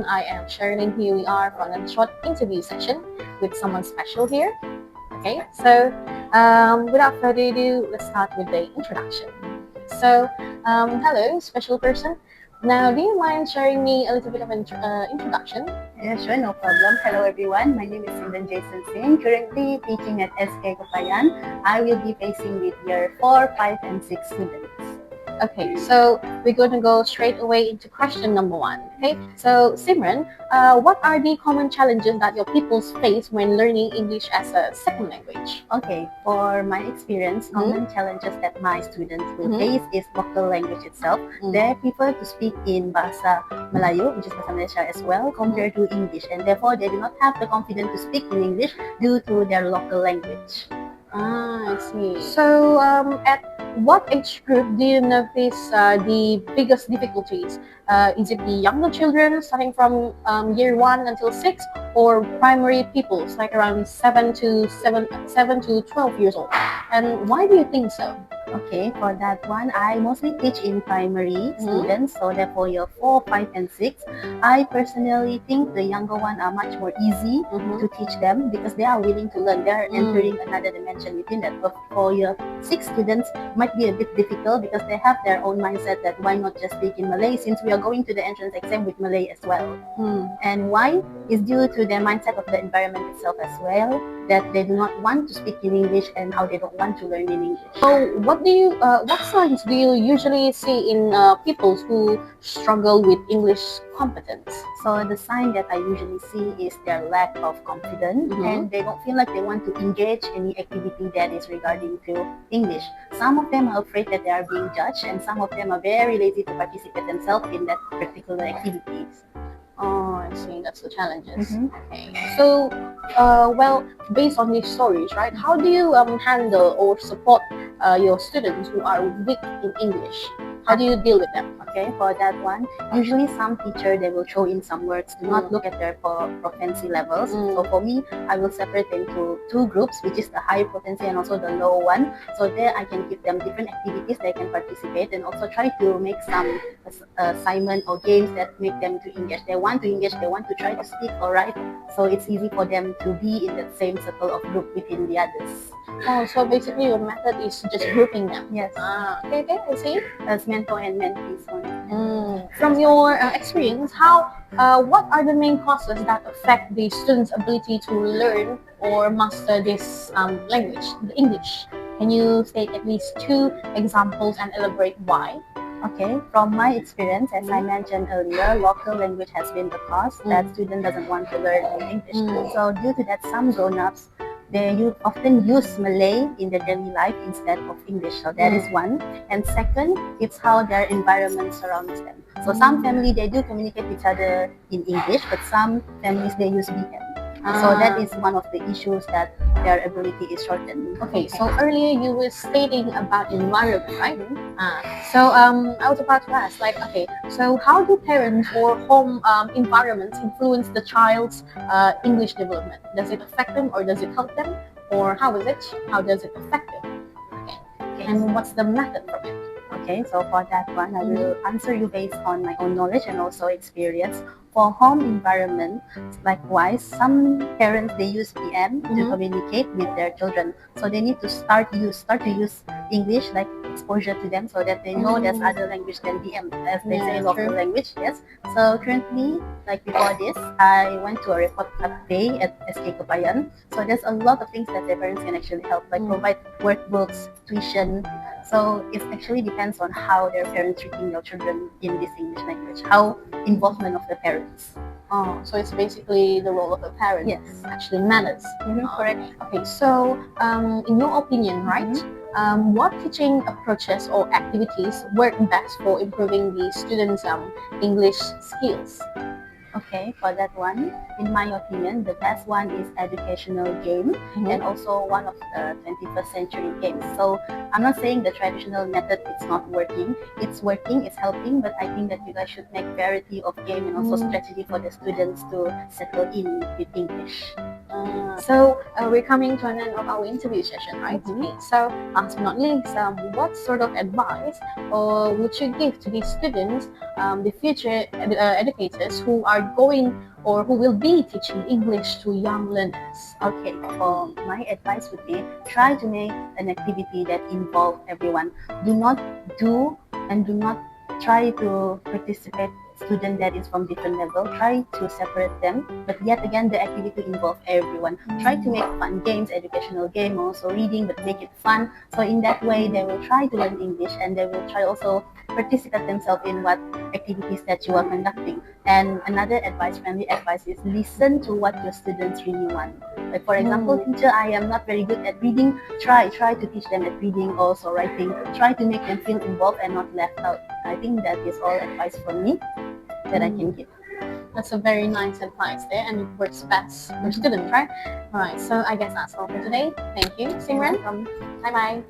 everyone. I am Sherilyn. Here we are for a short interview session with someone special here. Okay, so without further ado, let's start with the introduction. So, hello, special person. Now, do you mind sharing me a little bit of an introduction? Yeah, sure, no problem. Hello, everyone. My name is Sindan Jason Singh, currently teaching at SK Kapayan. I will be facing with year 4, 5, and 6 students. Okay, so we're going to go straight away into question number 1. Okay, so Simran, what are the common challenges that your pupils face when learning English as a second language? Okay, for my experience, common challenges that my students will face is local language itself. They prefer to speak in Bahasa Melayu, which is Bahasa Malaysia as well, compared to English, and therefore they do not have the confidence to speak in English due to their local language. I see. So, at what age group do you notice the biggest difficulties? Is it the younger children starting from year 1 until 6, or primary pupils like around 7 to 12 years old? And why do you think so? Okay, for that one, I mostly teach in primary students, so therefore year 4, 5, and 6. I personally think the younger one are much more easy to teach them because they are willing to learn. They are entering another dimension within that. But for year 6 students, might be a bit difficult because they have their own mindset that why not just speak in Malay since we are going to the entrance exam with Malay as well. And why is due to their mindset of the environment itself as well, that they do not want to speak in English and how they don't want to learn in English. So, what signs do you usually see in people who struggle with English competence? So the sign that I usually see is their lack of confidence, and they don't feel like they want to engage any activity that is regarding to English. Some of them are afraid that they are being judged, and some of them are very lazy to participate themselves in that particular activities. Oh, I see. That's the challenges. Okay. So, well, based on these stories, right? How do you handle or support your students who are weak in English? How do you deal with them? Okay, for that one, usually some teacher, they will throw in some words, do not look at their proficiency levels. So for me, I will separate them into 2 groups, which is the high proficiency and also the low one. So there I can give them different activities they can participate, and also try to make some assignment or games that make them to engage. They want to engage, they want to try to speak or write, so it's easy for them to be in that same circle of group within the others. Oh, so basically your method is just grouping them. Yes. Okay, I see. As mentor and mentees. From your experience, what are the main causes that affect the student's ability to learn or master this language, the English? Can you state at least 2 examples and elaborate why? Okay, from my experience, as I mentioned earlier, local language has been the cause that student doesn't want to learn in English. So due to that, some grown-ups, they often use Malay in their daily life instead of English. So that is one. And second, it's how their environment surrounds them. So some family, they do communicate with each other in English, but some families, they use BM. So that is one of the issues that their ability is shortened. Okay, so earlier you were stating about environment, right? So I was about to ask, like, okay, so how do parents or home environments influence the child's English development? Does it affect them or does it help them? Or how is it? How does it affect them? Okay. And what's the method from it? Okay, so for that one, I will answer you based on my own knowledge and also experience. For home environment, likewise, some parents, they use PM to communicate with their children. So they need to start to use English, like exposure to them, so that they know there's other language than PM, as they say local language. Yes. So currently, like before this, I went to a report card day at SK Kapayan. So there's a lot of things that their parents can actually help, like provide workbooks, tuition. So it actually depends on how their parents treating their children in this English language, how involvement of the parents. Oh, so it's basically the role of the parent. Yes. Actually matters. Correct. Okay, so in your opinion, right? What teaching approaches or activities work best for improving the students' English skills? Okay, for that one, in my opinion, the best one is educational game and also one of the 21st century games. So I'm not saying the traditional method is not working. It's working, it's helping, but I think that you guys should make variety of game and also strategy for the students to settle in with English. So we're coming to an end of our interview session, right? Mhm. Okay. So last but not least, what sort of advice would you give to these students, the future educators who are going or who will be teaching English to young learners? Okay, for my advice would be try to make an activity that involves everyone. Do not do and do not try to participate student that is from different level. Try to separate them, but yet again the activity involve everyone. Try to make fun games, educational game, also reading, but make it fun. So in that way they will try to learn English and they will try also participate themselves in what activities that you are conducting. And another advice, friendly advice, is listen to what your students really want. Like for example, teacher, I am not very good at reading. Try to teach them at reading, also writing. Try to make them feel involved and not left out. I think that is all advice from me that I can give. That's a very nice advice there, and it works best for students, right? All right. So I guess that's all for today. Thank you, Simran. Welcome. Bye bye.